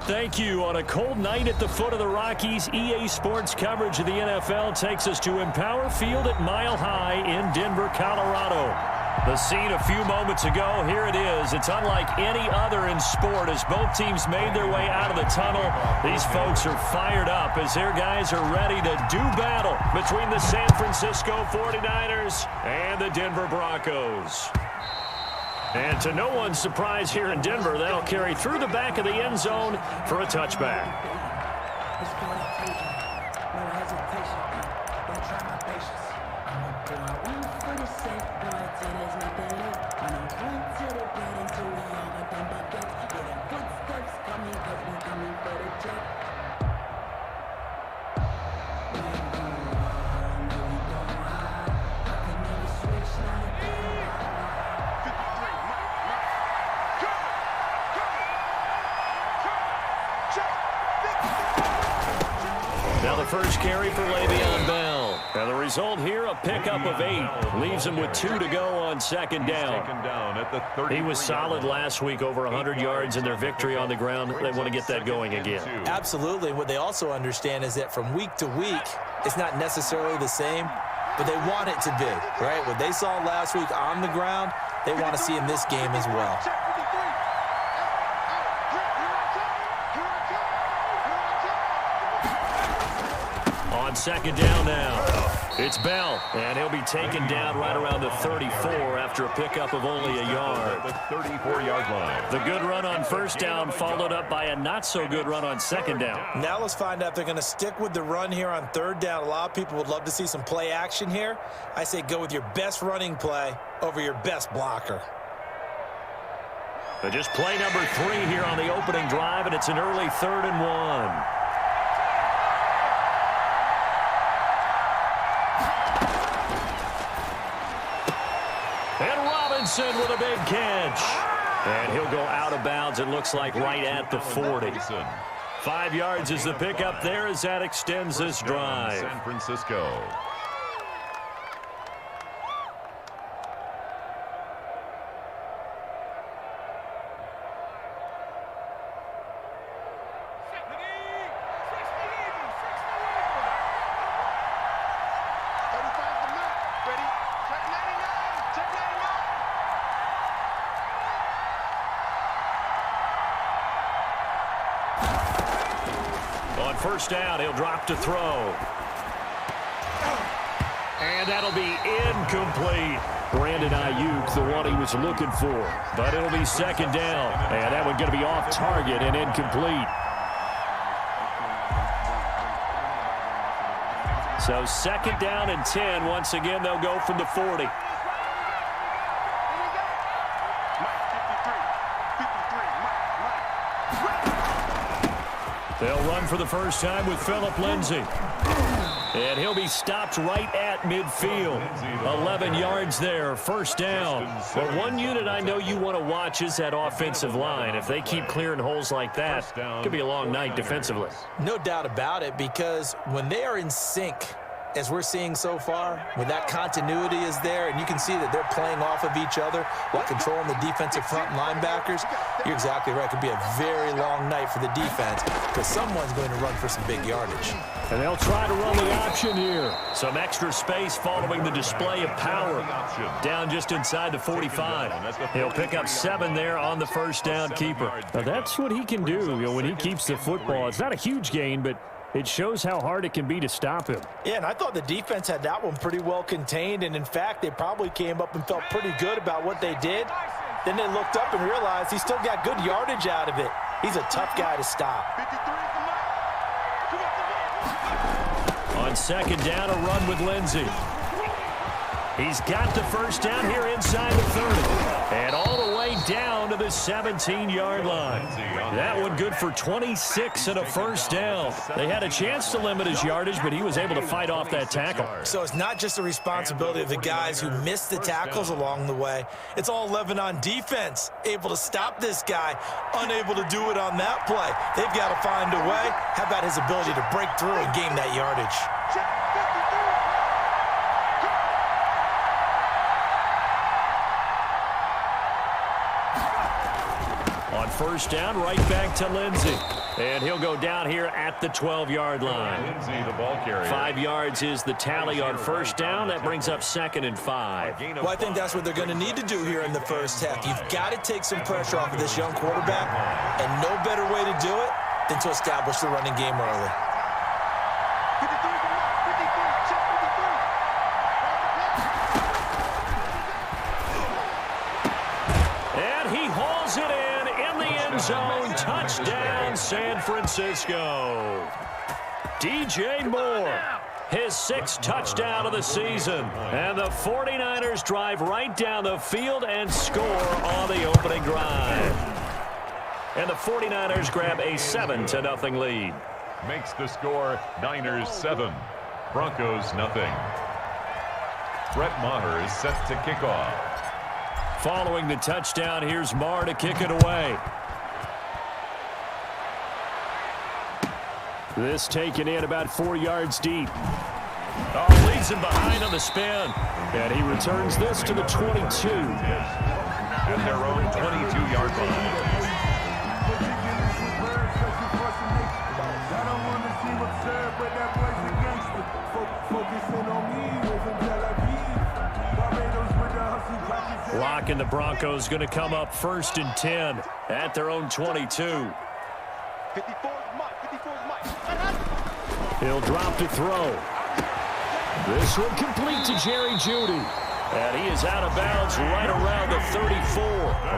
Thank you. On a cold night at the foot of the Rockies, EA Sports coverage of the NFL takes us to Empower Field at Mile High in Denver, Colorado. The scene a few moments ago, here it is. It's unlike any other in sport as both teams made their way out of the tunnel. These folks are fired up as their guys are ready to do battle between the San Francisco 49ers and the Denver Broncos. And to no one's surprise here in Denver, that'll carry through the back of the end zone for a touchback. Now the first carry for Le'Veon Bell. And the result here, a pickup of 8. Leaves him with 2 to go on second down. He was solid last week, over 100 yards in their victory on the ground. They want to get that going again. Absolutely. What they also understand is that from week to week, it's not necessarily the same, but they want it to be, right? What they saw last week on the ground, they want to see in this game as well. On second down now, it's Bell, and he'll be taken down right around the 34 after a pickup of only a yard. The 34-yard line. The good run on first down followed up by a not-so-good run on second down. Now let's find out if they're going to stick with the run here on third down. A lot of people would love to see some play action here. I say go with your best running play over your best blocker. But just play number 3 here on the opening drive, and it's an early 3rd and 1. With a big catch. And he'll go out of bounds, it looks like, right at the 40. 5 yards is the pickup there as that extends this drive. San Francisco. On first down, he'll drop to throw. And that'll be incomplete. Brandon Ayuk, the one he was looking for. But it'll be second down. And that one's going to be off target and incomplete. So second down and 10. Once again, they'll go from the 40. They'll run for the first time with Phillip Lindsay. And he'll be stopped right at midfield. 11 yards there, first down. But one unit I know you want to watch is that offensive line. If they keep clearing holes like that, it could be a long night defensively. No doubt about it, because when they are in sync, as we're seeing so far, when that continuity is there and you can see that they're playing off of each other while controlling the defensive front linebackers, you're exactly right. It could be a very long night for the defense because someone's going to run for some big yardage. And they'll try to run the option here. Some extra space following the display of power. Down just inside the 45. He'll pick up 7 there on the first down keeper. Now that's what he can do, when he keeps the football. It's not a huge gain, but it shows how hard it can be to stop him. Yeah, and I thought the defense had that one pretty well contained, and in fact, they probably came up and felt pretty good about what they did. Then they looked up and realized he still got good yardage out of it. He's a tough guy to stop. On second down, a run with Lindsay. He's got the first down here inside the 30. And all the way down to the 17-yard line. That one good for 26 and a first down. They had a chance to limit his yardage, but he was able to fight off that tackle. So it's not just the responsibility of the guys who missed the tackles along the way. It's all 11 on defense, able to stop this guy, unable to do it on that play. They've got to find a way. How about his ability to break through and gain that yardage? On first down, right back to Lindsay. And he'll go down here at the 12-yard line. Lindsay, the ball carrier. 5 yards is the tally on first down. That brings up 2nd and 5. Well, I think that's what they're going to need to do here in the first half. You've got to take some pressure off of this young quarterback, and no better way to do it than to establish the running game early. Zone touchdown, San Francisco. DJ Moore, his 6th touchdown of the season. And the 49ers drive right down the field and score on the opening drive. And the 49ers grab a 7-0 lead. Makes the score Niners 7, Broncos nothing. Brett Maher is set to kick off. Following the touchdown, here's Maher to kick it away. This taken in about 4 yards deep. Oh, leads him behind on the spin. And he returns this to the 22. At their own 22-yard line. Lock and the Broncos going to come up 1st and 10 at their own 22. He'll drop to throw. This one complete to Jerry Jeudy. And he is out of bounds right around the 34.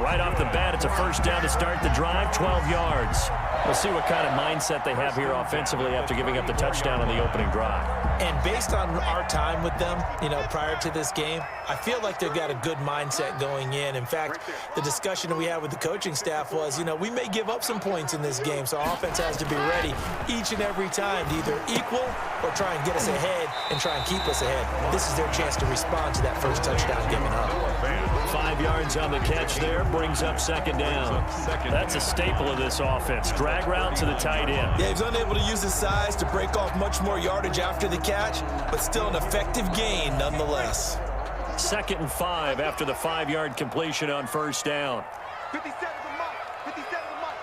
Right off the bat, it's a first down to start the drive, 12 yards. We'll see what kind of mindset they have here offensively after giving up the touchdown on the opening drive. And based on our time with them, prior to this game, I feel like they've got a good mindset going in. In fact, the discussion that we had with the coaching staff was, we may give up some points in this game, so our offense has to be ready each and every time to either equal or try and get us ahead and try and keep us ahead. This is their chance to respond to that first touchdown given up. 5 yards on the catch there, brings up 2nd down. That's a staple of this offense. Drag route to the tight end. Yeah, he's unable to use his size to break off much more yardage after the catch, but still an effective gain nonetheless. 2nd and 5 after the 5-yard completion on first down. 57 to Mike. 57 to Mike.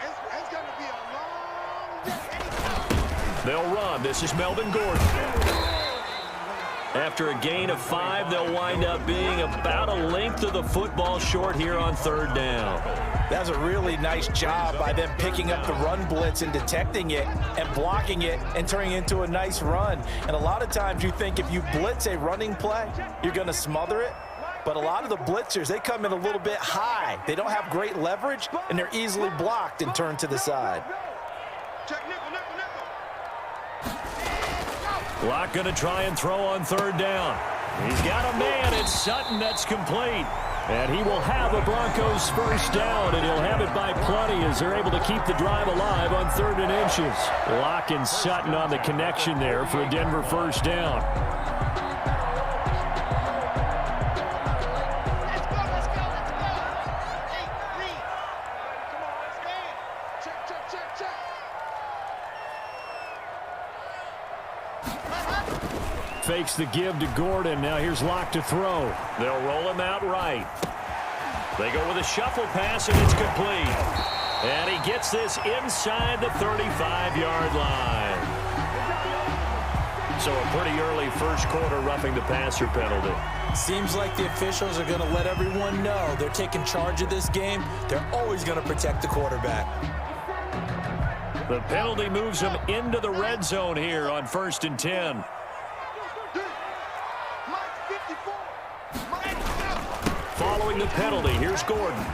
It's going to be a long day. They'll run. This is Melvin Gordon. After a gain of 5, they'll wind up being about a length of the football short here on 3rd down. That's a really nice job by them picking up the run blitz and detecting it and blocking it and turning it into a nice run. And a lot of times you think if you blitz a running play, you're going to smother it. But a lot of the blitzers, they come in a little bit high. They don't have great leverage, and they're easily blocked and turned to the side. Locke going to try and throw on 3rd down. He's got a man. It's Sutton. That's complete. And he will have a Broncos first down, and he'll have it by plenty as they're able to keep the drive alive on 3rd and inches. Locke and Sutton on the connection there for a Denver first down. Fakes the give to Gordon. Now here's Locke to throw. They'll roll him out right. They go with a shuffle pass, and it's complete. And he gets this inside the 35-yard line. So a pretty early first quarter roughing the passer penalty. Seems like the officials are going to let everyone know they're taking charge of this game. They're always going to protect the quarterback. The penalty moves them into the red zone here on 1st and 10. Following the penalty, here's Gordon.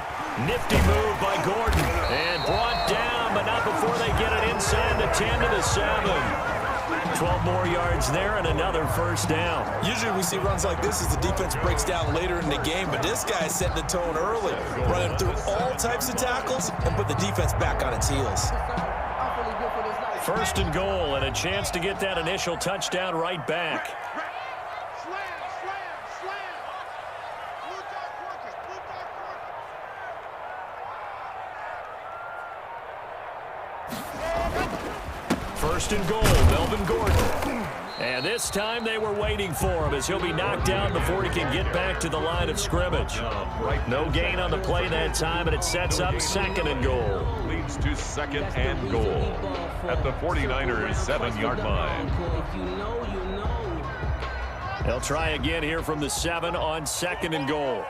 Nifty move by Gordon. And brought down, but not before they get it inside the 10 to the 7. 12 more yards there and another first down. Usually we see runs like this as the defense breaks down later in the game, but this guy is setting the tone early, running through all types of tackles and put the defense back on its heels. 1st and goal, and a chance to get that initial touchdown right back. First and goal, Melvin Gordon. And this time they were waiting for him as he'll be knocked down before he can get back to the line of scrimmage. No gain on the play that time, and it sets up 2nd and goal. yards to second and goal at the 49ers' 7-yard line. They'll try again here from the 7 on second and goal.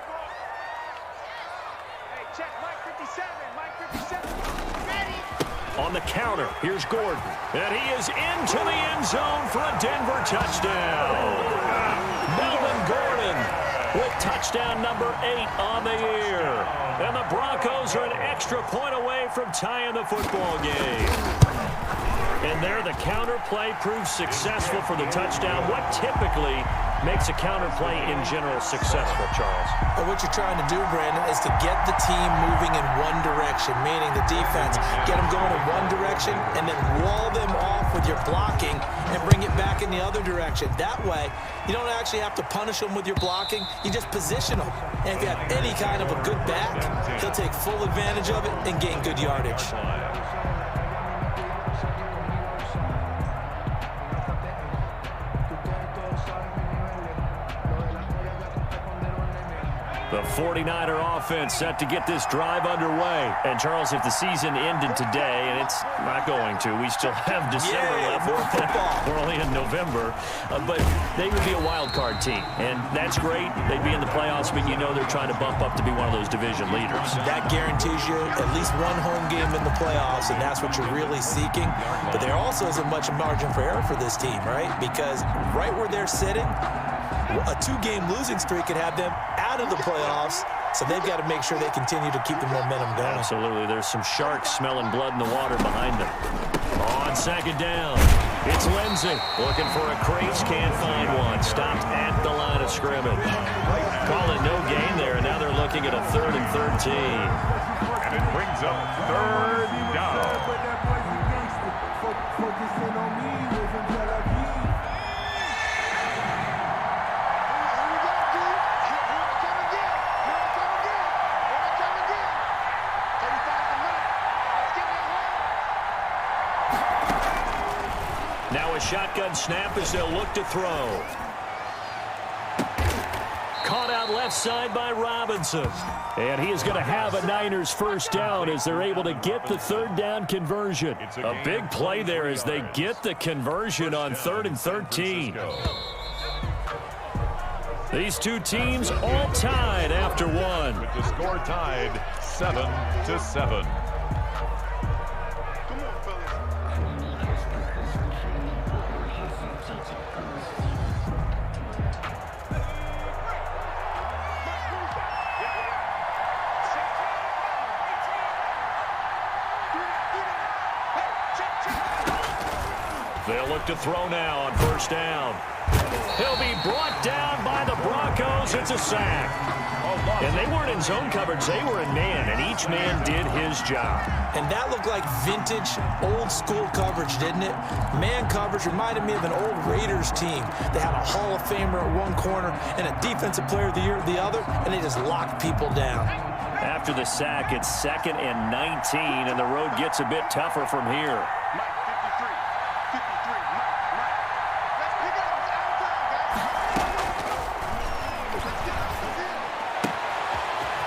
On the counter, here's Gordon. And he is into the end zone for a Denver touchdown. Melvin Gordon with touchdown number 8 on the year. And the Broncos are an extra point away from tying the football game. And there the counter play proves successful for the touchdown. What typically makes a counter play in general successful, Charles? Well, what you're trying to do, Brandon, is to get the team moving in one direction, meaning the defense, get them going in one direction and then wall them off with your blocking and bring it back in the other direction. That way, you don't actually have to punish them with your blocking. You just position them. And if you have any kind of a good back, he'll take full advantage of it and gain good yardage. The 49er offense set to get this drive underway. And, Charles, if the season ended today, and it's not going to, we still have December left. We're only in November. But they would be a wild card team. And that's great. They'd be in the playoffs, but you know they're trying to bump up to be one of those division leaders. That guarantees you at least one home game in the playoffs, and that's what you're really seeking. But there also isn't much margin for error for this team, right? Because right where they're sitting, a 2-game losing streak could have them out of the playoffs, so they've got to make sure they continue to keep the momentum going. Absolutely. There's some sharks smelling blood in the water behind them. On second down, it's Lindsey looking for a crease, can't find one. Stopped at the line of scrimmage. Call it no gain there, and now they're looking at a 3rd and 13. And it brings up 3rd down. Now a shotgun snap as they'll look to throw. Caught out left side by Robinson. And he is going to have a Niners first down as they're able to get the 3rd down conversion. A big play there as they get the conversion on 3rd and 13. These two teams all tied after one. With the score tied 7-7. They'll look to throw now on first down. He'll be brought down by the Broncos. It's a sack. And they weren't in zone coverage. They were in man, and each man did his job. And that looked like vintage, old-school coverage, didn't it? Man coverage reminded me of an old Raiders team. They had a Hall of Famer at one corner and a Defensive Player of the Year at the other, and they just locked people down. After the sack, it's 2nd and 19, and the road gets a bit tougher from here.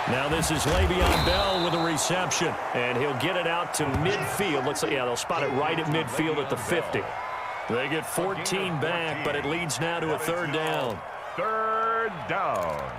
Now this is Le'Veon Bell with a reception, and he'll get it out to midfield. Looks like, yeah, they'll spot it right at midfield at the 50. They get 14 back, but it leads now to a 3rd down. 3rd down.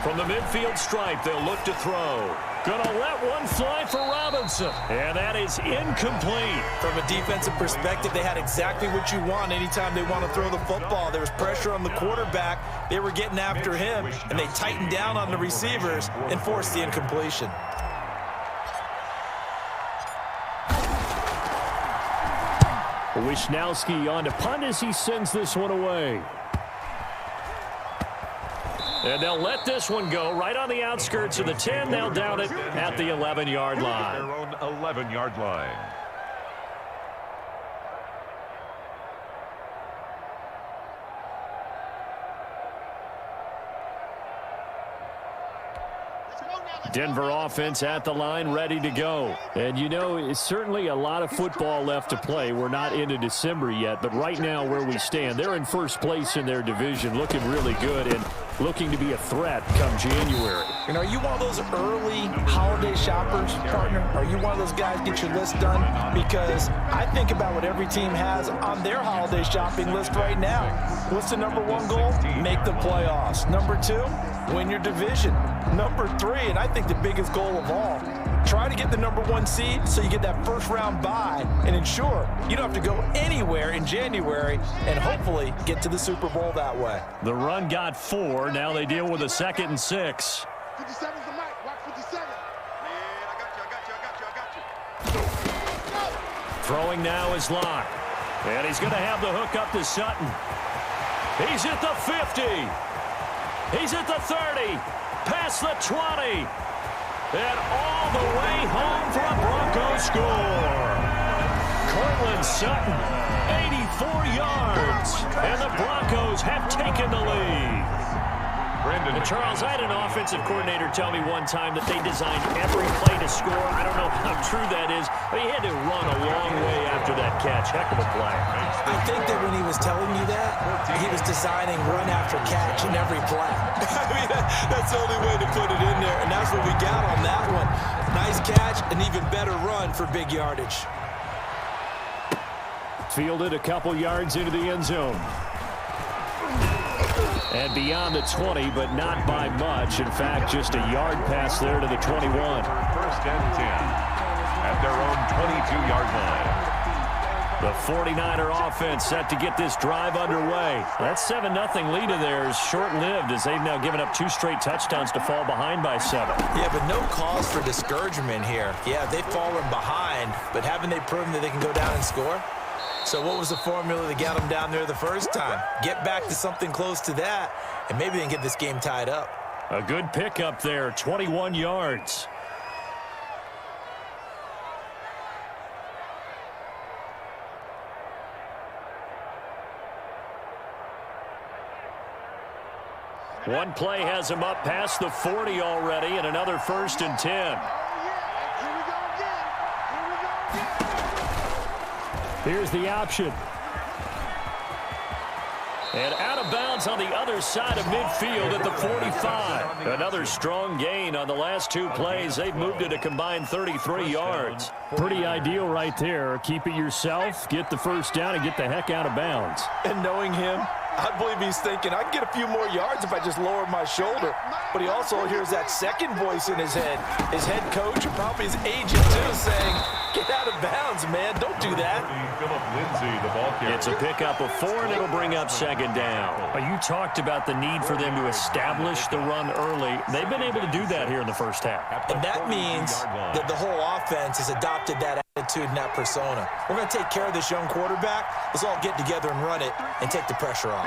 From the midfield stripe, they'll look to throw. Gonna let one fly for Robinson. And that is incomplete. From a defensive perspective, they had exactly what you want anytime they want to throw the football. There was pressure on the quarterback. They were getting after him, and they tightened down on the receivers and forced the incompletion. Wisnowski on to punt as he sends this one away. And they'll let this one go right on the outskirts of the 10. They'll down it at the 11-yard line. Their own 11-yard line. Denver offense at the line, ready to go. And, you know, it's certainly a lot of football left to play. We're not into December yet, but right now where we stand, they're in first place in their division, looking really good and looking to be a threat come January. You know, are you one of those early holiday shoppers, partner? Are you one of those guys get your list done? Because I think about what every team has on their holiday shopping list right now. What's the number one goal? Make the playoffs. Number two, win your division. Number three, and I think the biggest goal of all, try to get the number one seed so you get that first round bye and ensure you don't have to go anywhere in January and hopefully get to the Super Bowl that way. The run got 4. Now they deal with a 2nd and 6. 57's the mic. Watch 57. Man, I got you. Throwing now is Locke. And he's going to have the hook up to Sutton. He's at the 50. He's at the 30. Past the 20. And all the way home for a Broncos score. Cortland Sutton, 84 yards. And the Broncos have taken the lead. And Charles, I had an offensive coordinator tell me one time that they designed every play to score. I don't know how true that is, but he had to run a long way after that catch. Heck of a play. I think that when he was telling you that, he was designing run after catch in every play. I mean, that's the only way to put it in there, and that's what we got on that one. Nice catch, an even better run for big yardage. Fielded a couple yards into the end zone. And beyond the 20, but not by much. In fact, just a yard pass there to the 21. First and 10 at their own 22-yard line. The 49er offense set to get this drive underway. That 7-0 lead of theirs short-lived as they've now given up 2 straight touchdowns to fall behind by 7. Yeah, but no cause for discouragement here. Yeah, they've fallen behind, but haven't they proven that they can go down and score? So what was the formula that got them down there the first time? Get back to something close to that, and maybe they can get this game tied up. A good pickup there, 21 yards. One play has him up past the 40 already, and another 1st and 10. Here's the option. And out of bounds on the other side of midfield at the 45. Another strong gain on the last 2 plays. They've moved it a combined 33 yards. Pretty ideal right there. Keep it yourself, get the first down, and get the heck out of bounds. And knowing him, I believe he's thinking, I can get a few more yards if I just lower my shoulder. But he also hears that second voice in his head. His head coach, and probably his agent too, saying, get out of bounds, man. Don't do that. It's a pickup of 4, and it'll bring up 2nd down. You talked about the need for them to establish the run early. They've been able to do that here in the first half. And that means that the whole offense has adopted that attitude and that persona. We're going to take care of this young quarterback. Let's all get together and run it and take the pressure off.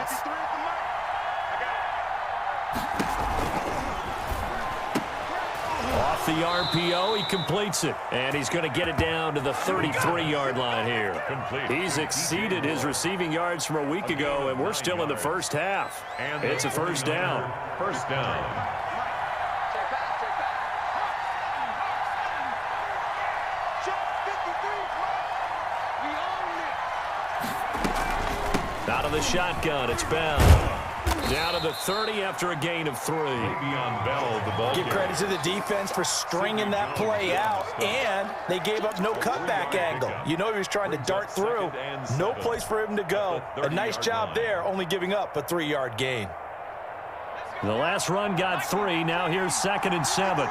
Off the RPO, he completes it. And he's going to get it down to the 33-yard line here. He's exceeded his receiving yards from a week ago, and we're still in the first half. It's a first down. First down. Out of the shotgun, it's Bell. Down to the 30 after a gain of 3. Give credit to the defense for stringing that play out, and they gave up no cutback angle. You know he was trying to dart through. No place for him to go. A nice job there, only giving up a 3-yard gain. The last run got 3. Now here's 2nd and 7.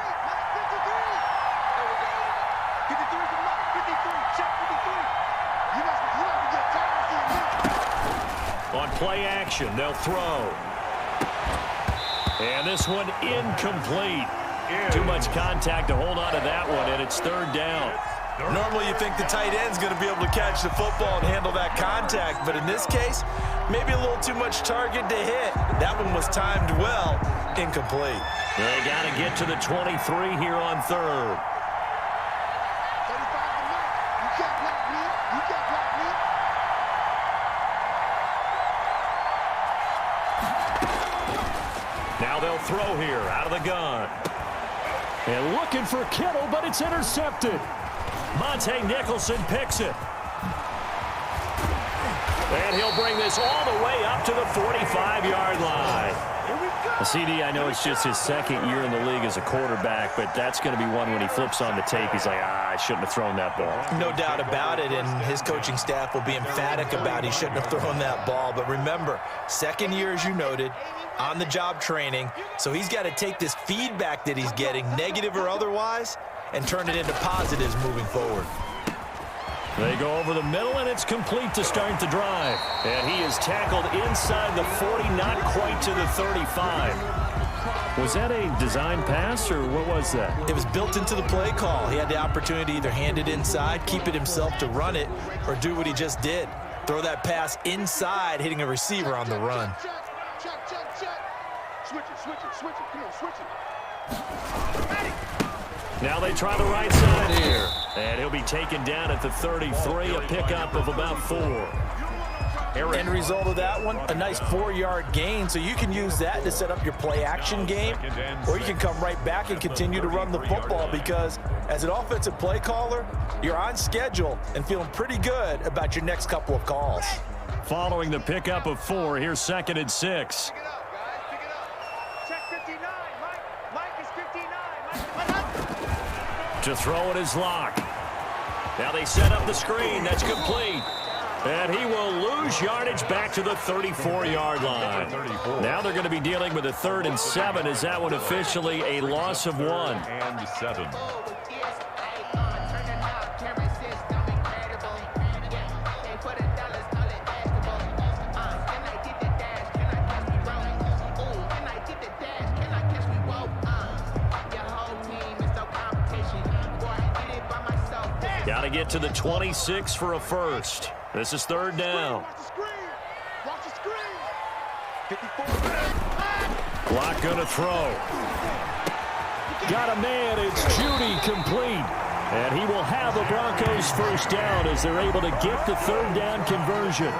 On play action, they'll throw. And this one incomplete. Too much contact to hold on to that one, and it's 3rd down. Normally you think the tight end's going to be able to catch the football and handle that contact, but in this case, maybe a little too much target to hit. That one was timed well, incomplete. They got to get to the 23 here on 3rd. Now they'll throw here out of the gun. And looking for Kittle, but it's intercepted. Monte Nicholson picks it. And he'll bring this all the way up to the 45-yard line. CD, I know it's just his second year in the league as a quarterback, but that's going to be one when he flips on the tape. He's like, I shouldn't have thrown that ball. No doubt about it, and his coaching staff will be emphatic about he shouldn't have thrown that ball. But remember, second year, as you noted, on-the-job training, so he's got to take this feedback that he's getting, negative or otherwise, and turn it into positives moving forward. They go over the middle, and it's complete to start the drive. And he is tackled inside the 40, not quite to the 35. Was that a design pass, or what was that? It was built into the play call. He had the opportunity to either hand it inside, keep it himself to run it, or do what he just did. Throw that pass inside, hitting a receiver on the run. Check. Switch it. Come on, switch it. Now they try the right side here. And he'll be taken down at the 33, a pickup of about 4. End result of that one, a nice 4-yard gain, so you can use that to set up your play-action game, or you can come right back and continue to run the football because as an offensive play caller, you're on schedule and feeling pretty good about your next couple of calls. Following the pickup of 4, here's 2nd and 6. Pick it up, guys. Pick it up. Check 59. Mike is 59. To throw it is Locke. Now they set up the screen. That's complete. And he will lose yardage back to the 34-yard line. Now they're going to be dealing with a 3rd and 7. Is that one officially a loss of 1? And 7. Got to get to the 26 for a first. This is 3rd down. Watch the screen. 54. Block going to throw. Got a man. It's Judy complete. And he will have the Broncos first down as they're able to get the 3rd down conversion.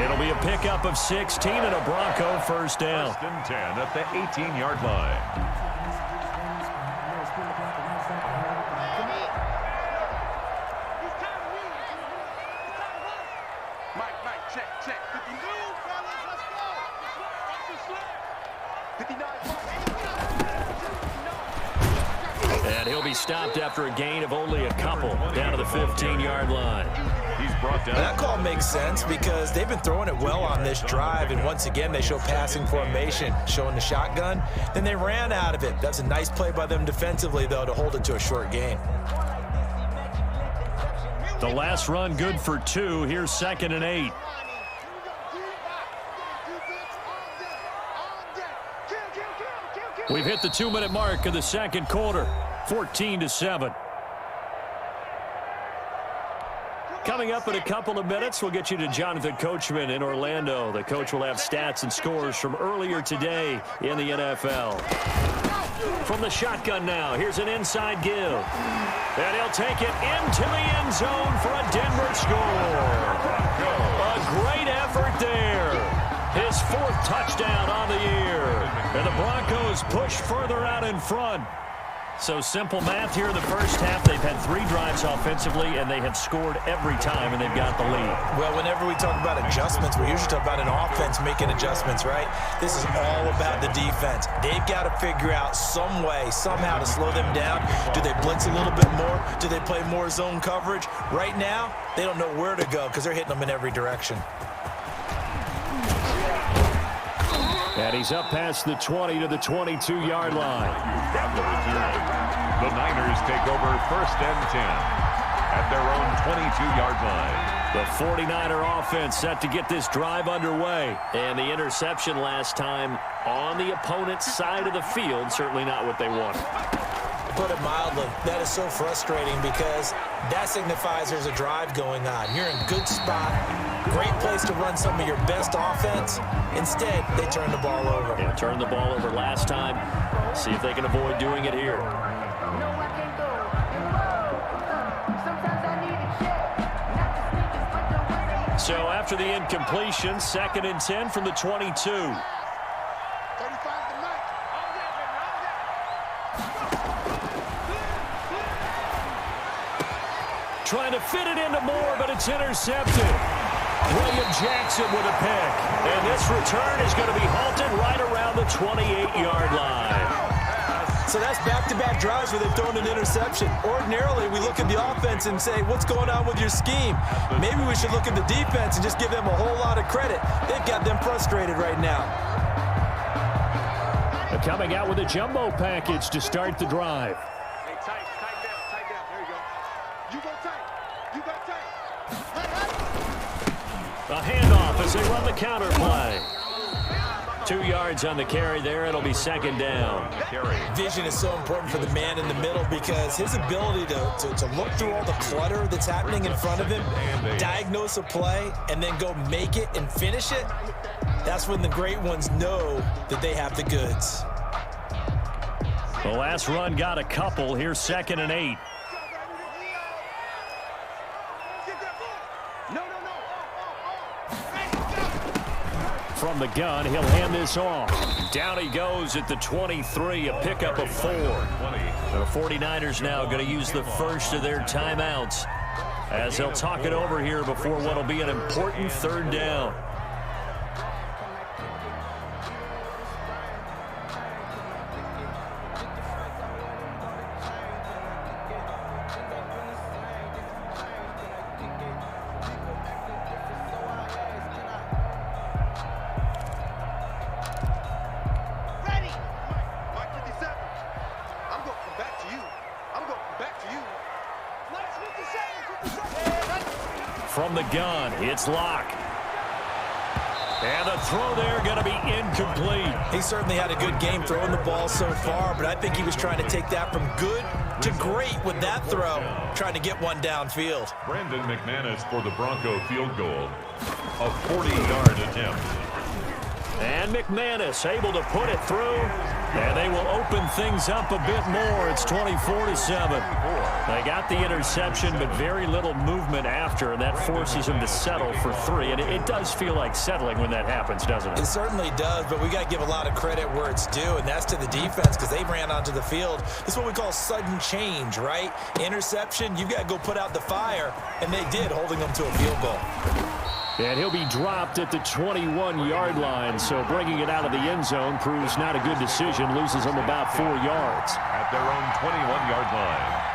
It'll be a pickup of 16 and a Bronco first down. 1st and 10 at the 18-yard line. Check. 52, fellas, let's go. Watch the slip. 59. And he'll be stopped after a gain of only a couple down to the 15-yard line. He's brought down. That call makes sense because they've been throwing it well on this drive, and once again they show passing formation, showing the shotgun. Then they ran out of it. That's a nice play by them defensively, though, to hold it to a short gain. The last run good for 2. Here's 2nd and 8. We've hit the 2-minute mark of the 2nd quarter, 14-7. Coming up in a couple of minutes, we'll get you to Jonathan Coachman in Orlando. The coach will have stats and scores from earlier today in the NFL. From the shotgun now, here's an inside give. And he'll take it into the end zone for a Denver score. A great effort there. His 4th touchdown on the year. And the Broncos push further out in front. So simple math here in the first half. They've had 3 drives offensively, and they have scored every time, and they've got the lead. Well, whenever we talk about adjustments, we usually talk about an offense making adjustments, right? This is all about the defense. They've got to figure out some way, somehow to slow them down. Do they blitz a little bit more? Do they play more zone coverage? Right now, they don't know where to go because they're hitting them in every direction. And he's up past the 20 to the 22-yard line. The Niners take over 1st and 10 at their own 22-yard line. The 49er offense set to get this drive underway. And the interception last time on the opponent's side of the field, certainly not what they wanted. To put it mildly, that is so frustrating because that signifies there's a drive going on. You're in a good spot, great place to run some of your best offense. Instead, they turn the ball over. Yeah, turned the ball over last time. See if they can avoid doing it here. So after the incompletion, 2nd and 10 from the 22. 35 to Mike. trying to fit it into Moore, but it's intercepted. William Jackson with a pick. And this return is going to be halted right around the 28-yard line. So that's back-to-back drives where they've thrown an interception. Ordinarily, we look at the offense and say, what's going on with your scheme? Maybe we should look at the defense and just give them a whole lot of credit. They've got them frustrated right now. Coming out with a jumbo package to start the drive. Hey, tight down. There you go. You go tight. You go tight. A handoff as they run the counter play. 2 yards on the carry there. It'll be second down. Vision is so important for the man in the middle because his ability to look through all the clutter that's happening in front of him, diagnose a play, and then go make it and finish it, that's when the great ones know that they have the goods. The last run got a couple. Here's 2nd and 8. From the gun, he'll hand this off. Down he goes at the 23, a pickup of 4. The 49ers now going to use the first of their timeouts as they'll talk it over here before what will be an important 3rd down. From the gun, it's Locke. And the throw there going to be incomplete. He certainly had a good game throwing the ball so far, but I think he was trying to take that from good to great with that throw, trying to get one downfield. Brandon Mcmanus for the Bronco field goal. A 40-yard attempt. And Mcmanus able to put it through. And they will open things up a bit more. It's 24-7. They got the interception, but very little movement after, and that forces them to settle for 3. And it does feel like settling when that happens, doesn't it? It certainly does, but we got to give a lot of credit where it's due, and that's to the defense because they ran onto the field. This is what we call sudden change, right? Interception, you've got to go put out the fire, and they did, holding them to a field goal. And he'll be dropped at the 21-yard line, so bringing it out of the end zone proves not a good decision, loses them about 4 yards. At their own 21-yard line.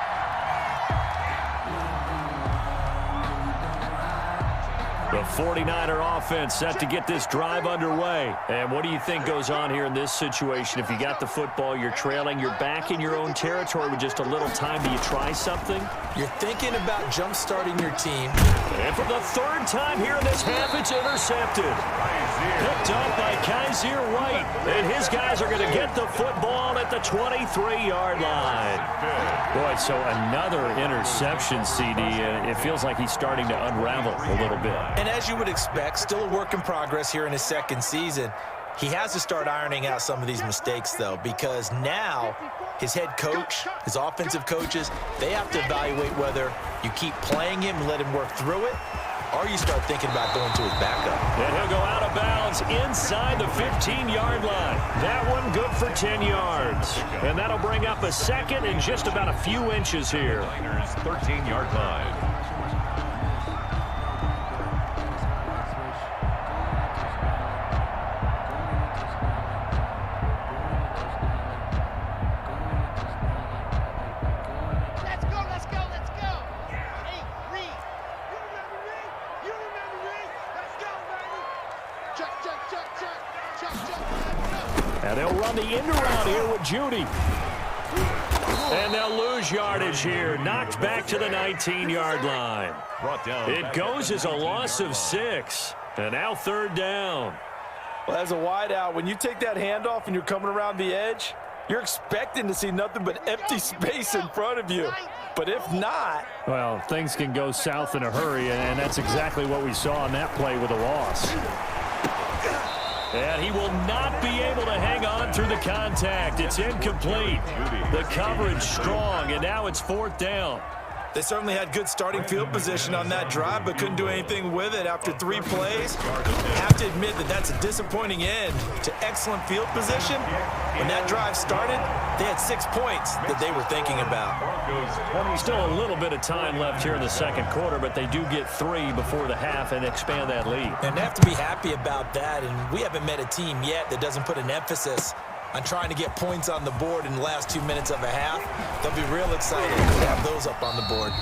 The 49er offense set to get this drive underway. And what do you think goes on here in this situation? If you got the football, you're trailing, you're back in your own territory with just a little time. Do you try something? You're thinking about jump-starting your team. And for the 3rd time here in this half, it's intercepted. Picked up by Kaiser White. And his guys are going to get the football at the 23-yard line. Boy, so another interception, CD. It feels like he's starting to unravel a little bit. And as you would expect, still a work in progress here in his 2nd season. He has to start ironing out some of these mistakes, though, because now his head coach, his offensive coaches, they have to evaluate whether you keep playing him and let him work through it, or you start thinking about going to his backup. And he'll go out of bounds inside the 15-yard line. That one good for 10 yards. And that'll bring up a 2nd and just about a few inches here. 13-yard line. And they'll run the end around here with Judy. And they'll lose yardage here. Knocked back to the 19-yard line. It goes as a loss of 6. And now 3rd down. Well, as a wideout, when you take that handoff and you're coming around the edge, you're expecting to see nothing but empty space in front of you. But if not... Well, things can go south in a hurry, and that's exactly what we saw on that play with a loss. And he will not be able to hang on through the contact. It's incomplete. The coverage strong, and now it's 4th down. They certainly had good starting field position on that drive, but couldn't do anything with it after 3 plays. Have to admit that that's a disappointing end to excellent field position, When that drive started, they had 6 points that they were thinking about. Still a little bit of time left here in the second quarter, but they do get 3 before the half and expand that lead. And they have to be happy about that, and we haven't met a team yet that doesn't put an emphasis on trying to get points on the board in the last 2 minutes of a half. They'll be real excited to have those up on the board.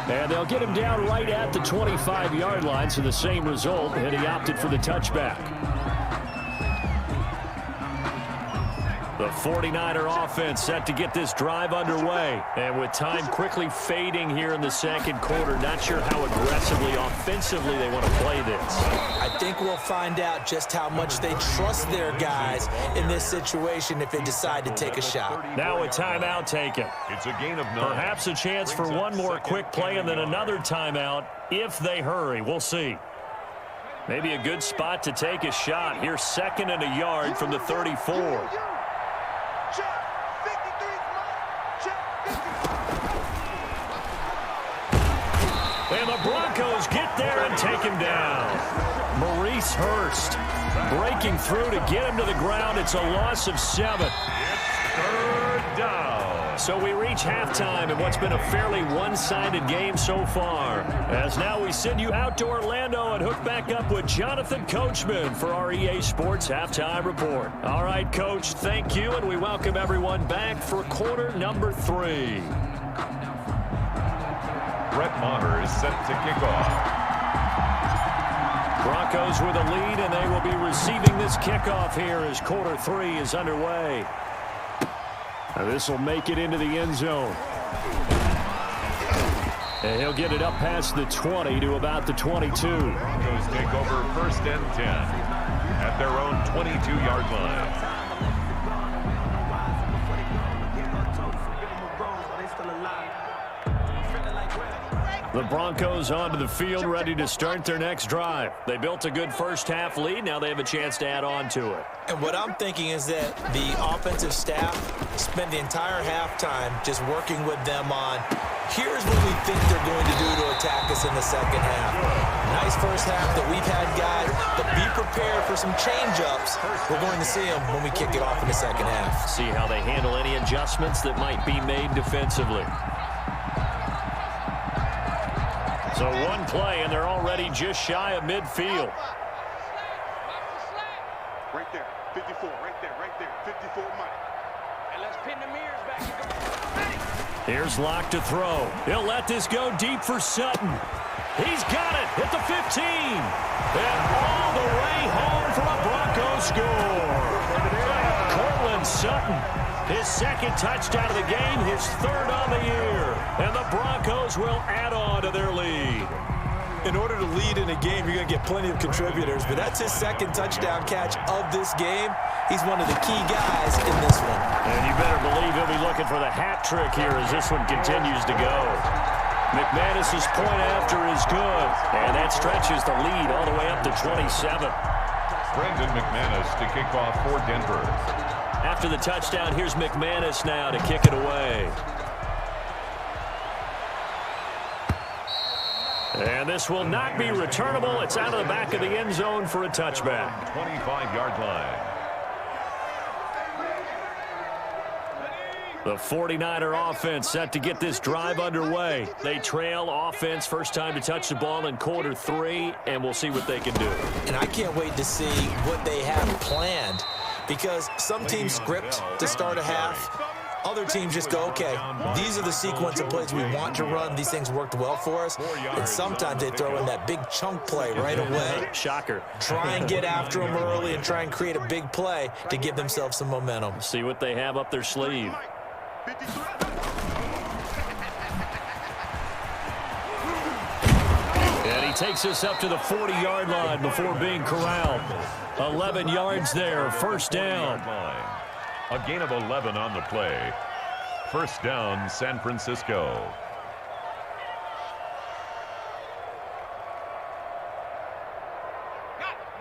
And they'll get him down right at the 25-yard line, so the same result, and he opted for the touchback. The 49er offense set to get this drive underway. And with time quickly fading here in the second quarter, not sure how aggressively, offensively they want to play this. I think we'll find out just how much they trust their guys in this situation if they decide to take a shot. Now a timeout taken. It's a gain of 9. Perhaps a chance for one more quick play and then another timeout if they hurry. We'll see. Maybe a good spot to take a shot. Here's 2nd and a yard from the 34. And the Broncos get there and take him down. Maurice Hurst breaking through to get him to the ground. It's a loss of 7. It's 3rd down. So we reach halftime in what's been a fairly one-sided game so far. As now we send you out to Orlando and hook back up with Jonathan Coachman for our EA Sports Halftime Report. All right, Coach, thank you, and we welcome everyone back for quarter number 3. Brett Maher is set to kick off. Broncos with a lead, and they will be receiving this kickoff here as quarter 3 is underway. Now this will make it into the end zone. And he'll get it up past the 20 to about the 22. Broncos take over 1st and 10 at their own 22-yard line. The Broncos onto the field, ready to start their next drive. They built a good first-half lead. Now they have a chance to add on to it. And what I'm thinking is that the offensive staff spent the entire halftime just working with them on, here's what we think they're going to do to attack us in the second half. Nice first half that we've had, guys, but be prepared for some change-ups. We're going to see them when we kick it off in the second half. See how they handle any adjustments that might be made defensively. So one play, and they're already just shy of midfield. Right there, 54, right there, 54 Mike. And let's pin the mirrors back. Here's Locke to throw. He'll let this go deep for Sutton. He's got it at the 15. And all the way home for a Broncos score. Cortland Sutton, his 2nd touchdown of the game, his 3rd on the year. And the Broncos will add on to their lead. In order to lead in a game, you're going to get plenty of contributors, but that's his 2nd touchdown catch of this game. He's one of the key guys in this one. And you better believe he'll be looking for the hat trick here as this one continues to go. Mcmanus' point after is good, and that stretches the lead all the way up to 27. Brandon Mcmanus to kick off for Denver. After the touchdown, here's Mcmanus now to kick it away. And this will not be returnable. It's out of the back of the end zone for a touchback. 25-yard line. The 49er offense set to get this drive underway. They trail offense, first time to touch the ball in quarter 3, and we'll see what they can do. And I can't wait to see what they have planned, because some teams script to start a half. Other teams just go, okay, these are the sequence of plays we want to run. These things worked well for us. And sometimes they throw in that big chunk play right away. Shocker. Try and get after them early and try and create a big play to give themselves some momentum. See what they have up their sleeve. And he takes us up to the 40-yard line before being corralled. 11 yards there, 1st down. A gain of 11 on the play. 1st down, San Francisco.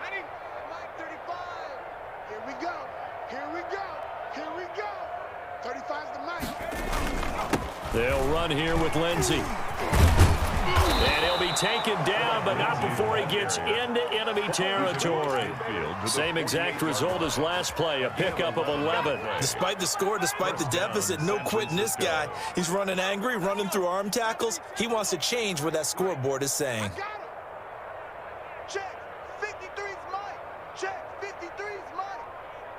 Ready? 35. Here we go. Here we go. Here we go. 35's the mic. They'll run here with Lindsey. And he'll be taken down, but not before he gets into enemy territory. Same exact result as last play, a pickup of 11. Despite the score, despite the deficit, no quitting this guy. He's running angry, running through arm tackles. He wants to change what that scoreboard is saying. Check. 53's mine. Check. 53's mine.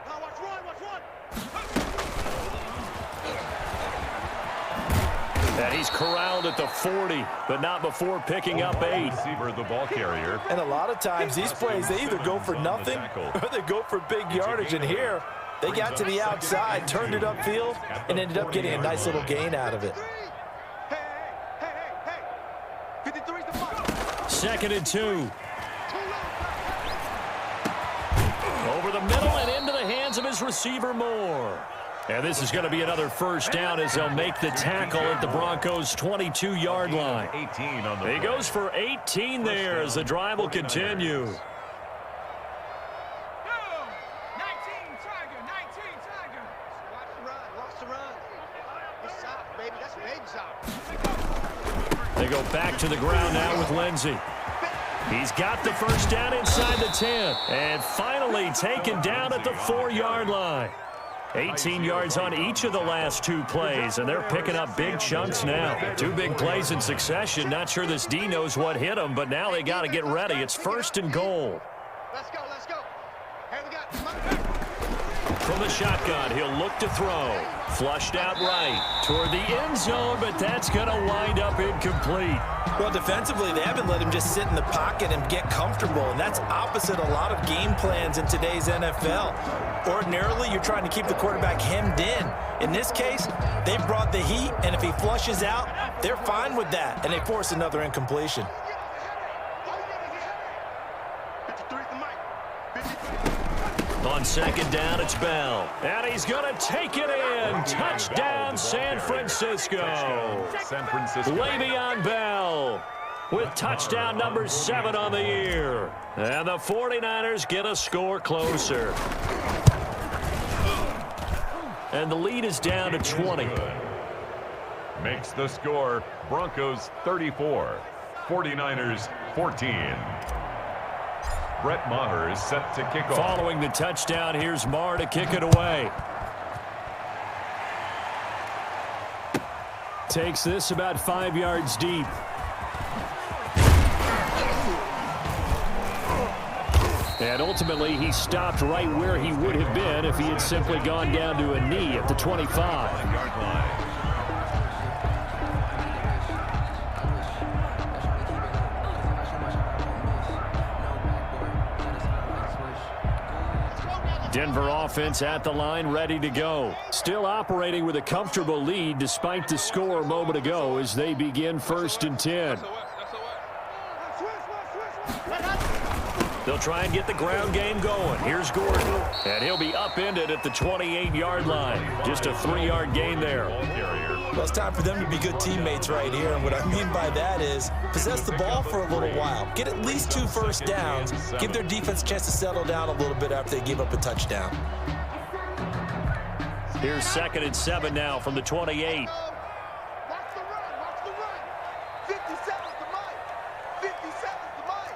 Now watch one. Watch one. And he's corralled at the 40, but not before picking up 8. Receiver, the ball carrier. And a lot of times these plays, they either go for nothing or they go for big yardage. And here, they got to the outside, turned it upfield, and ended up getting a nice little gain out of it. Hey. 53's the mark. 2nd and 2. Over the middle and into the hands of his receiver, Moore. And this is going to be another first down as they'll make the tackle at the Broncos' 22-yard line. 18 on the He goes for 18 there as the drive will continue. 19 Tiger. Watch the run. It's soft, baby. That's baby soft. They go back to the ground now with Lindsey. He's got the first down inside the 10. And finally taken down at the 4-yard line. 18 yards on each of the last 2 plays, and they're picking up big chunks now. 2 big plays in succession. Not sure this D knows what hit him, but now they got to get ready. It's 1st and goal. Let's go. Hey, we got From the shotgun, he'll look to throw. Flushed out right toward the end zone, but that's going to wind up incomplete. Well, defensively, they haven't let him just sit in the pocket and get comfortable, and that's opposite a lot of game plans in today's NFL. Ordinarily, you're trying to keep the quarterback hemmed in. In this case, they brought the heat, and if he flushes out, they're fine with that, and they force another incompletion. 53's the mic. On 2nd down, it's Bell. And he's going to take it in. Touchdown, San Francisco. San Francisco. Le'Veon Bell with touchdown number 7 on the year. And the 49ers get a score closer. And the lead is down to 20. Makes the score Broncos 34, 49ers 14. Brett Maher is set to kick off. Following the touchdown, here's Maher to kick it away. Takes this about 5 yards deep. And ultimately, he stopped right where he would have been if he had simply gone down to a knee at the 25-yard line. Denver offense at the line, ready to go. Still operating with a comfortable lead despite the score a moment ago as they begin 1st and 10. They'll try and get the ground game going. Here's Gordon. And he'll be upended at the 28-yard line. Just a 3-yard gain there. Well, it's time for them to be good teammates right here, and what I mean by that is possess the ball for a little while. Get at least 2 first downs. Give their defense a chance to settle down a little bit after they give up a touchdown. Here's 2nd and 7 now from the 28. Watch the run. 57's the mic. 57's the mic.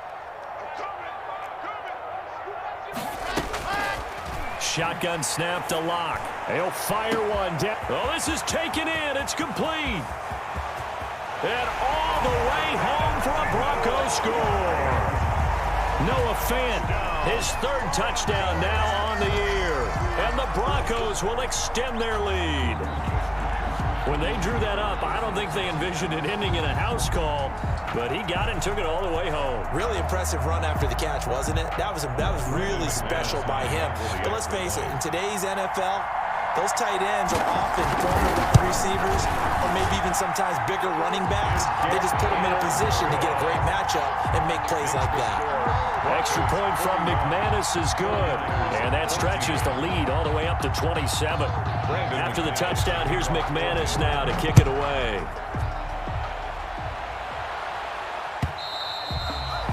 Shotgun snap to Lock. He'll fire one down. Oh, this is taken in. It's complete. And all the way home for a Broncos score. Noah Fant, his 3rd touchdown now on the year. And the Broncos will extend their lead. When they drew that up, I don't think they envisioned it ending in a house call, but he got it and took it all the way home. Really impressive run after the catch, wasn't it? That was really special by him. But let's face it, in today's NFL, those tight ends are often former wide receivers or maybe even sometimes bigger running backs. They just put them in a position to get a great matchup and make plays like that. Extra point from Mcmanus is good, and that stretches the lead all the way up to 27. After the touchdown, here's Mcmanus now to kick it away.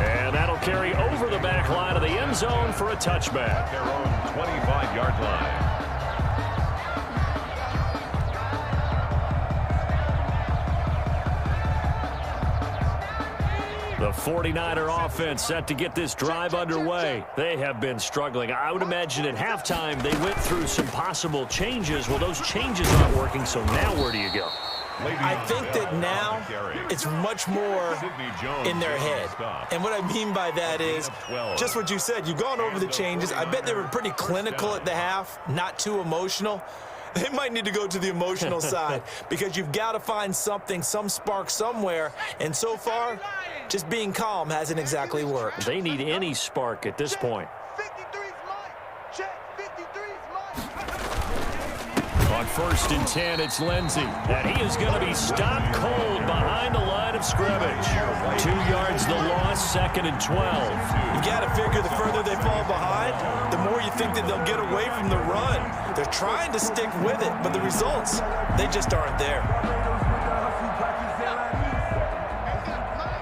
And that'll carry over the back line of the end zone for a touchback. Their own 25-yard line. The 49er offense set to get this drive underway. They have been struggling. I would imagine at halftime they went through some possible changes. Well, those changes aren't working, so now where do you go? I think that now it's much more in their head. And what I mean by that is just what you said. You've gone over the changes. I bet they were pretty clinical at the half, not too emotional. They might need to go to the emotional side because you've got to find something, some spark somewhere. And so far, just being calm hasn't exactly worked. They need any spark at this point. 53's mine. Check. 53's mine. On 1st and 10, it's Lindsey. And he is going to be stopped cold behind the line of scrimmage. 2 yards the loss, 2nd and 12. You got to figure the further they fall behind, the more you think that they'll get away from the run. They're trying to stick with it, but the results, they just aren't there.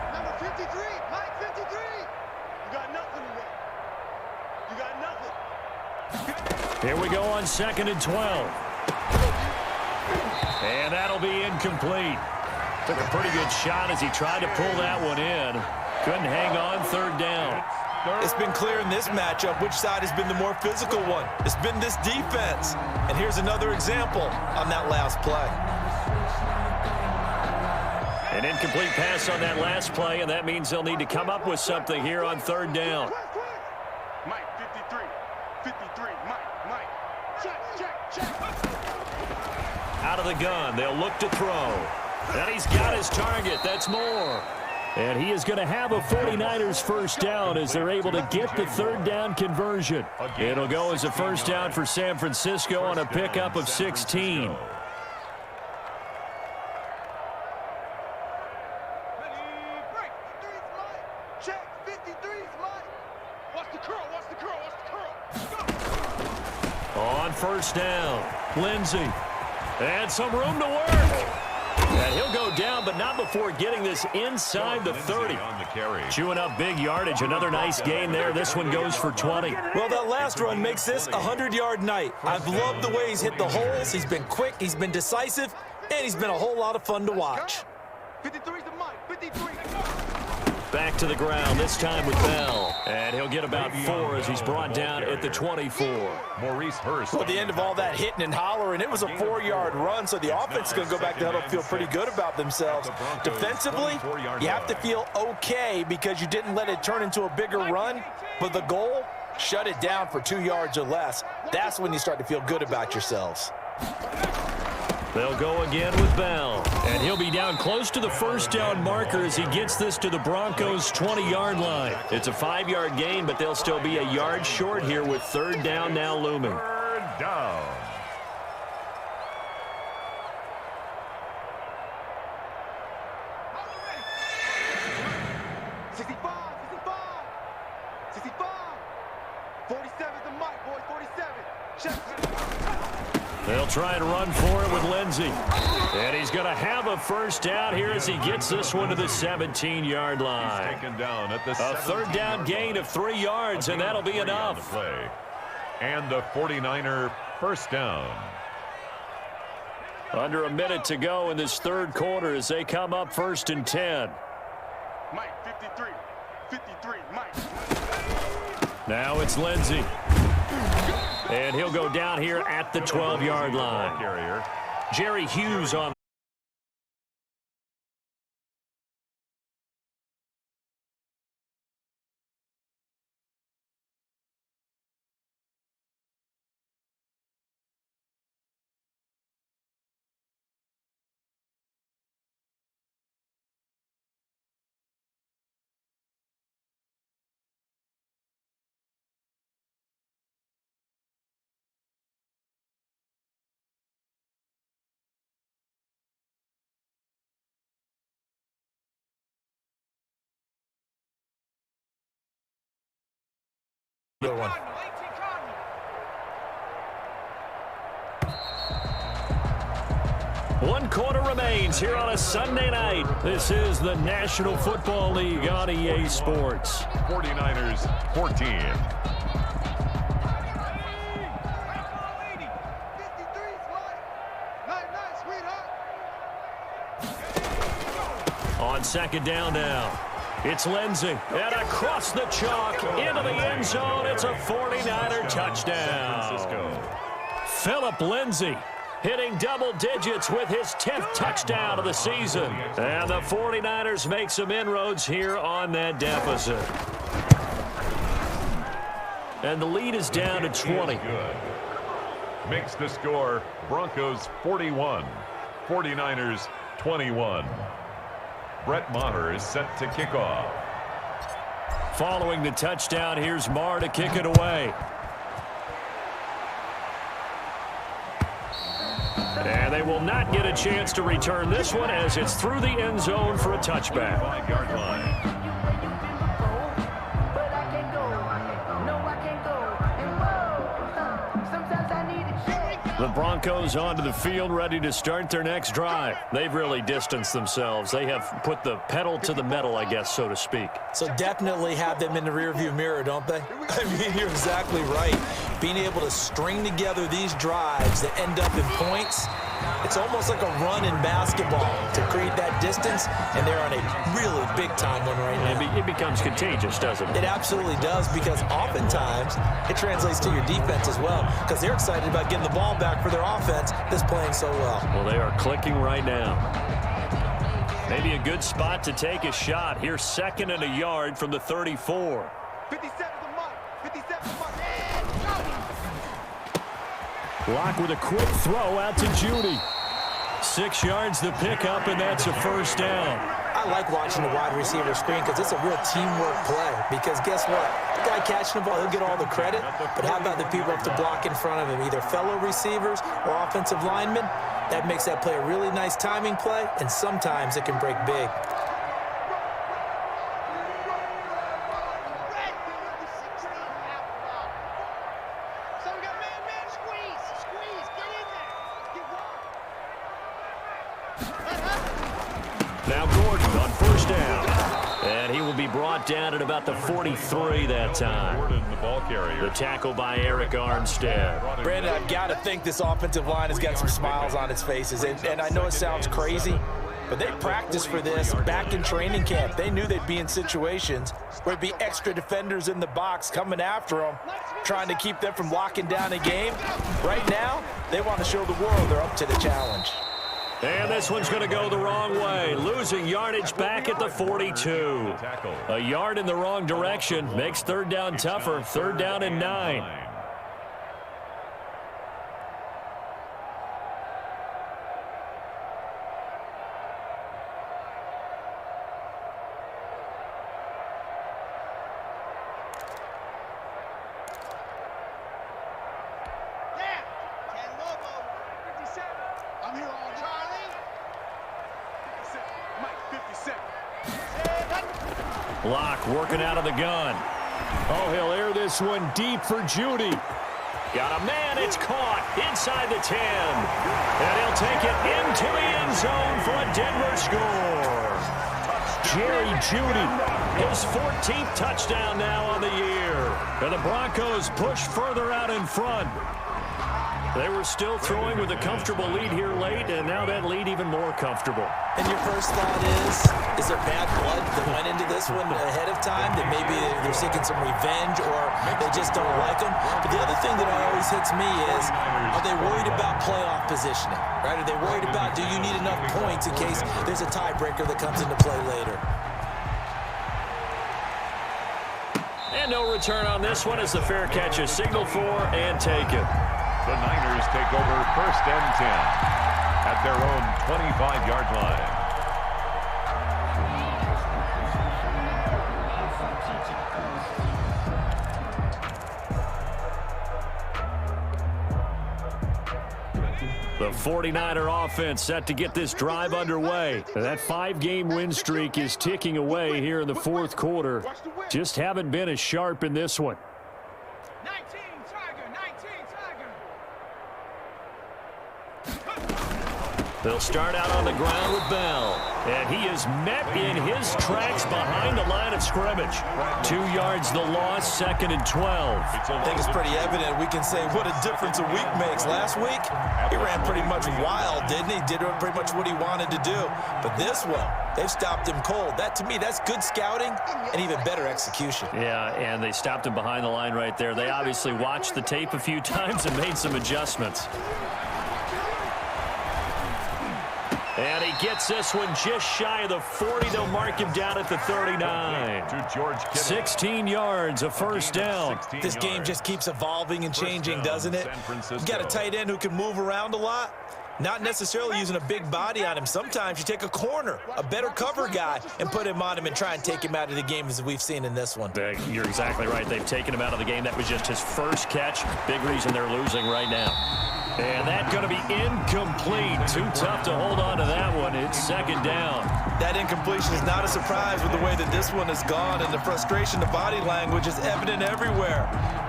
Number 53. Mike 53. You got nothing today. You got nothing. Here we go on 2nd and 12. And that'll be incomplete. Took a pretty good shot as he tried to pull that one in. Couldn't hang on, 3rd down. It's been clear in this matchup which side has been the more physical one. It's been this defense. And here's another example on that last play. An incomplete pass on that last play, and that means they'll need to come up with something here on 3rd down. Mike 53. 53. Mike. Check. Out of the gun, they'll look to throw. And he's got his target. That's more. And he is going to have a 49ers first down as they're able to get the 3rd down conversion. It'll go as a first down for San Francisco on a pickup of 16. Check. 53's mine. Watch the curl. On 1st down, Lindsey. And some room to work. And he'll go down, but not before getting this inside the 30. Chewing up big yardage. Another nice gain there. This one goes for 20. Well, that last run makes this a 100-yard night. I've loved the way he's hit the holes. He's been quick. He's been decisive. And he's been a whole lot of fun to watch. 53's the Mike. 53. Back to the ground, this time with Bell. And he'll get about 4 as he's brought down at the 24. Maurice Hurst. Well, at the end of all that hitting and hollering, it was a 4-yard run, so the offense is going to go back to huddle, feel pretty good about themselves. Defensively, you have to feel okay because you didn't let it turn into a bigger run, but the goal, shut it down for 2 yards or less. That's when you start to feel good about yourselves. They'll go again with Bell. And he'll be down close to the first down marker as he gets this to the Broncos' 20-yard line. It's a 5-yard gain, but they'll still be a yard short here with 3rd down now looming. 3rd down. They'll try and run for it with Lindsey. And he's going to have a first down here as he gets this one to the 17-yard line. Taken down at the a 3rd down gain of 3 yards, and that'll be enough. And the 49er first down. Under a minute to go in this 3rd quarter as they come up 1st and 10. Mike 53. 53. Mike. Now it's Lindsey. And he'll go down here at the 12-yard line. Jerry Hughes on. Good one. One quarter remains here on a Sunday night. This is the National Football League on EA Sports. 49ers 14. 53's mine. Night, sweetheart. On 2nd down now. It's Lindsey, and across the chalk, into the end zone. It's a 49er touchdown. Phillip Lindsey hitting double digits with his 10th touchdown of the season. And the 49ers make some inroads here on that deficit. And the lead is down to 20. Makes the score Broncos 41, 49ers 21. Brett Maher is set to kick off. Following the touchdown, here's Maher to kick it away. And they will not get a chance to return this one as it's through the end zone for a touchback. 5-yard line. The Broncos onto the field ready to start their next drive. They've really distanced themselves. They have put the pedal to the metal, I guess, so to speak. So definitely have them in the rearview mirror, don't they? I mean, you're exactly right. Being able to string together these drives that end up in points, it's almost like a run in basketball to create that distance, and they're on a really big-time one right now. It becomes contagious, doesn't it? It absolutely does, because oftentimes it translates to your defense as well, because they're excited about getting the ball back for their offense that's playing so well. Well, they are clicking right now. Maybe a good spot to take a shot. Here's 2nd and a yard from the 34. 57 the mark. 57 the mark. Lock with a quick throw out to Judy. 6 yards the pickup, and that's a first down. I like watching the wide receiver screen because it's a real teamwork play. Because guess what? The guy catching the ball, he'll get all the credit. But how about the people up to block in front of him, either fellow receivers or offensive linemen? That makes that play a really nice timing play, and sometimes it can break big. Now Gordon on first down. And he will be brought down at about the 43 that time. Gordon, the ball carrier. The tackle by Eric Armstead. Brandon, I've got to think this offensive line has got some smiles on its faces. And I know it sounds crazy, but they practiced for this back in training camp. They knew they'd be in situations where there'd be extra defenders in the box coming after them, trying to keep them from locking down a game. Right now, they want to show the world they're up to the challenge. And this one's going to go the wrong way. Losing yardage back at the 42. A yard in the wrong direction makes 3rd down tougher. 3rd down and 9. I'm here on Charlie. 57. Mike, 57. Block working out of the gun. Oh, he'll air this one deep for Judy. Got a man, it's caught inside the 10. And he'll take it into the end zone for a Denver score. Jerry Judy, his 14th touchdown now on the year. And the Broncos push further out in front. They were still throwing with a comfortable lead here late, and now that lead even more comfortable. And your first thought is there bad blood that went into this one ahead of time, that maybe they're seeking some revenge or they just don't like them? But the other thing that always hits me is, are they worried about playoff positioning, right? Are they worried about, do you need enough points in case there's a tiebreaker that comes into play later? And no return on this one as the fair catch is signaled for and taken. The Niners take over 1st and 10 at their own 25-yard line. The 49er offense set to get this drive underway. That 5-game win streak is ticking away here in the 4th quarter. Just haven't been as sharp in this one. 19 Tiger, 19 Tiger. They'll start out on the ground with Bell. And he is met in his tracks behind the line of scrimmage. 2 yards the loss, 2nd and 12. I think it's pretty evident. We can say what a difference a week makes. Last week, he ran pretty much wild, didn't he? Did pretty much what he wanted to do. But this one, they've stopped him cold. That, to me, that's good scouting and even better execution. Yeah, and they stopped him behind the line right there. They obviously watched the tape a few times and made some adjustments. And he gets this one just shy of the 40. They'll mark him down at the 39. 16 yards, a first down. This game just keeps evolving and changing, doesn't it? You got a tight end who can move around a lot. Not necessarily using a big body on him. Sometimes you take a corner, a better cover guy, and put him on him and try and take him out of the game as we've seen in this one. You're exactly right. They've taken him out of the game. That was just his first catch. Big reason they're losing right now. And that's going to be incomplete. Too tough to hold on to that one. It's 2nd down. That incompletion is not a surprise with the way that this one has gone, and the frustration, the body language is evident everywhere.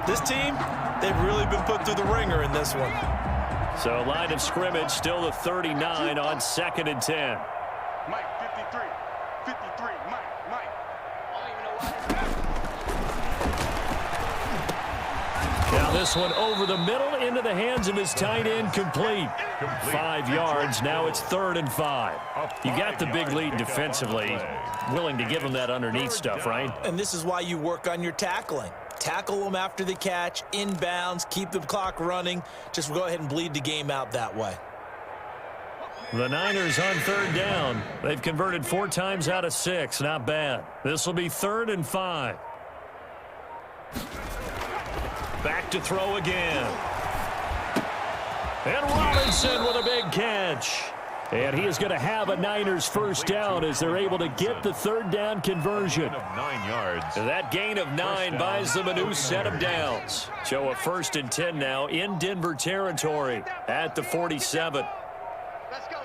This team, they've really been put through the ringer in this one. So line of scrimmage, still the 39 on 2nd and 10. Mike, 53. 53. Mike. Now this one over the middle into the hands of his tight end, complete. 5 yards. Now it's 3rd and 5. You got the big lead defensively. Willing to give him that underneath stuff, right? And this is why you work on your tackling. Tackle them after the catch, inbounds, keep the clock running. Just go ahead and bleed the game out that way. The Niners on 3rd down. They've converted 4 times out of 6. Not bad. This will be 3rd and 5. Back to throw again. And Robinson with a big catch. And he is going to have a Niners first down as they're able to get the 3rd down conversion. 9 yards. That gain of 9 buys them a new set of downs. So a 1st and 10 now in Denver territory at the 47. Let's go.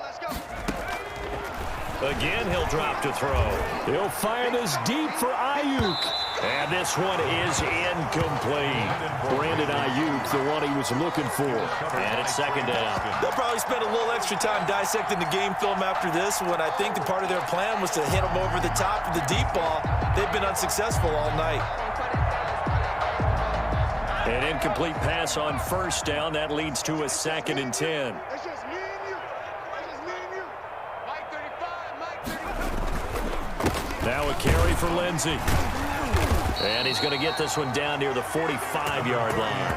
Again, he'll drop to throw. He'll fire this deep for Ayuk. And this one is incomplete. Brandon Ayuk, the one he was looking for. And it's 2nd down. They'll probably spend a little extra time dissecting the game film after this one. I think the part of their plan was to hit them over the top of the deep ball. They've been unsuccessful all night. An incomplete pass on 1st down. That leads to a 2nd and 10. It's just me and you. Mike 35. Now a carry for Lindsey. And he's going to get this one down near the 45-yard line.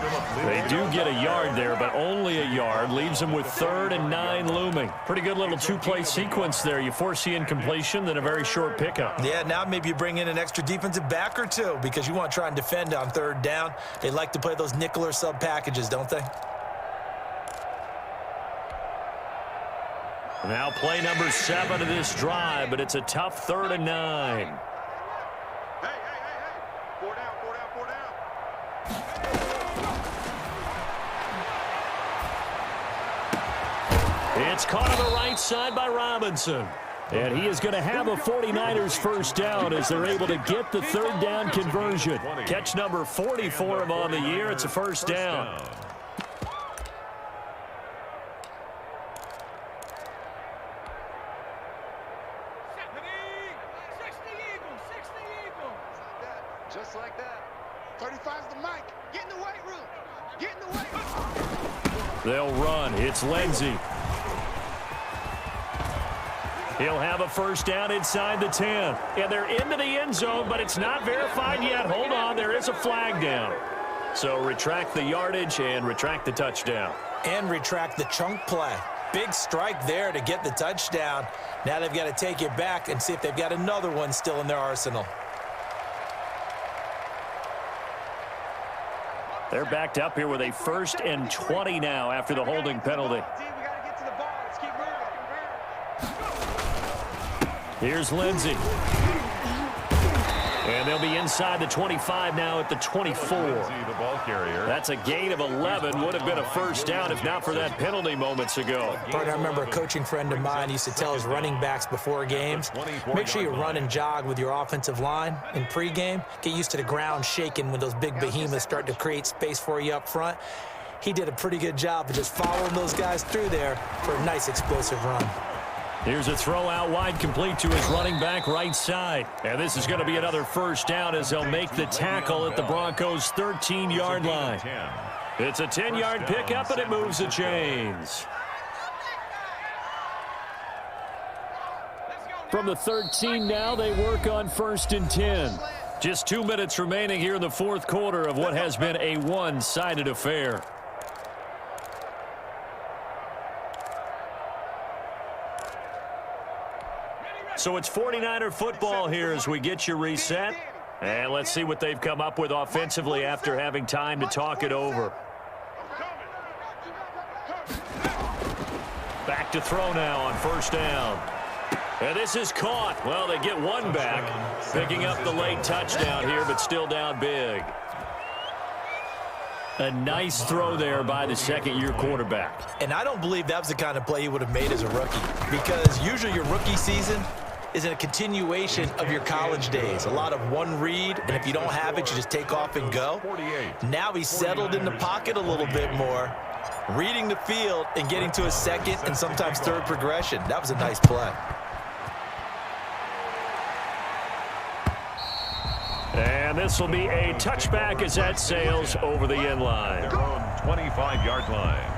They do get a yard there, but only a yard. Leaves them with 3rd and 9 looming. Pretty good little 2-play sequence there. You force the incompletion, then a very short pickup. Yeah, now maybe you bring in an extra defensive back or two because you want to try and defend on 3rd down. They like to play those nickel or sub packages, don't they? Now play number 7 of this drive, but it's a tough 3rd and 9. Hey. 4 down. It's caught on the right side by Robinson. And he is going to have a 49ers first down as they're able to get the 3rd down conversion. Catch number 40 for him on the year. It's a first down. Just like that. 35's the mic. Get in the weight room. Get in the weight room. They'll run. It's Lindsey. He'll have a first down inside the 10. And they're into the end zone, but it's not verified yet. Hold on. There is a flag down. So retract the yardage and retract the touchdown. And retract the chunk play. Big strike there to get the touchdown. Now they've got to take it back and see if they've got another one still in their arsenal. They're backed up here with a 1st and 20 now after the holding penalty. Here's Lindsey. And they'll be inside the 25 now at the 24. The ball carrier. That's a gain of 11. Would have been a first down if not for that penalty moments ago. Partner, I remember a coaching friend of mine used to tell his running backs before games, make sure you run and jog with your offensive line in pregame. Get used to the ground shaking when those big behemoths start to create space for you up front. He did a pretty good job of just following those guys through there for a nice explosive run. Here's a throw out wide, complete to his running back right side. And this is going to be another first down as they'll make the tackle at the Broncos' 13-yard line. It's a 10-yard pickup, and it moves the chains. From the 13 now, they work on 1st and 10. Just 2 minutes remaining here in the fourth quarter of what has been a one-sided affair. So it's 49er football here as we get you reset. And let's see what they've come up with offensively after having time to talk it over. Back to throw now on 1st down. And this is caught. Well, they get one back, picking up the late touchdown here, but still down big. A nice throw there by the second-year quarterback. And I don't believe that was the kind of play he would have made as a rookie, because usually your rookie season is a continuation of your college days. A lot of one read, and if you don't have it, you just take off and go. Now he's settled in the pocket a little bit more, reading the field and getting to a second and sometimes third progression. That was a nice play. And this will be a touchback as that sails over the end line. Their own 25-yard line.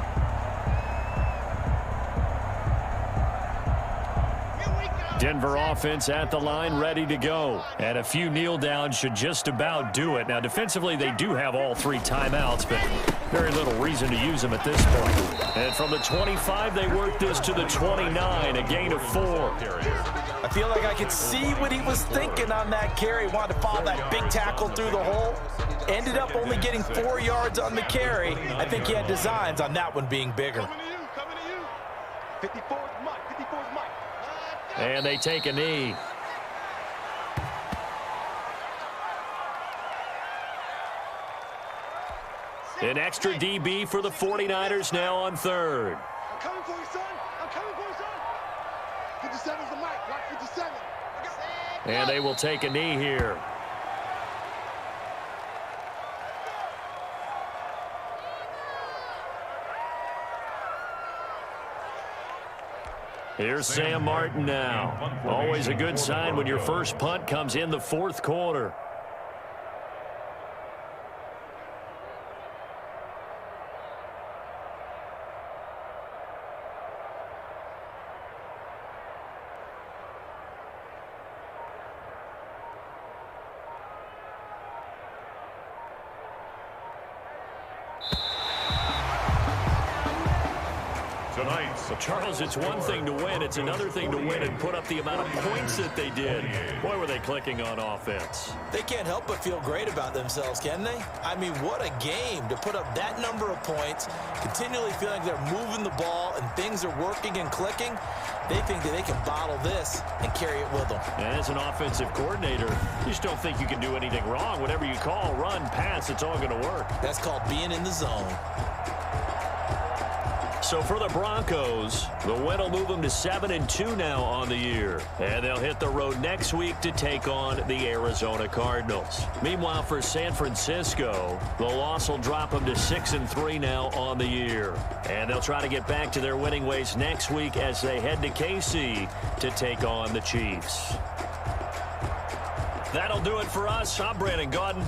Denver offense at the line, ready to go. And a few kneel downs should just about do it. Now, defensively, they do have all 3 timeouts, but very little reason to use them at this point. And from the 25, they work this to the 29, a gain of 4. I feel like I could see what he was thinking on that carry. Wanted to follow that big tackle through the hole. Ended up only getting 4 yards on the carry. I think he had designs on that one being bigger. Coming to you. 54's Mike. 54's Mike. And they take a knee. An extra DB for the 49ers now on 3rd. I'm coming for you, son. I'm coming for you, son. 57's the mic. Right, 57. And they will take a knee here. Here's Sam Martin now. Always a good sign when your first punt comes in the fourth quarter. Charles, it's one thing to win. It's another thing to win and put up the amount of points that they did. Boy, were they clicking on offense. They can't help but feel great about themselves, can they? I mean, what a game to put up that number of points, continually feeling like they're moving the ball and things are working and clicking. They think that they can bottle this and carry it with them. And as an offensive coordinator, you just don't think you can do anything wrong. Whatever you call, run, pass, it's all going to work. That's called being in the zone. So for the Broncos, the win will move them to 7-2 now on the year. And they'll hit the road next week to take on the Arizona Cardinals. Meanwhile, for San Francisco, the loss will drop them to 6-3 now on the year. And they'll try to get back to their winning ways next week as they head to KC to take on the Chiefs. That'll do it for us. I'm Brandon Gaudin.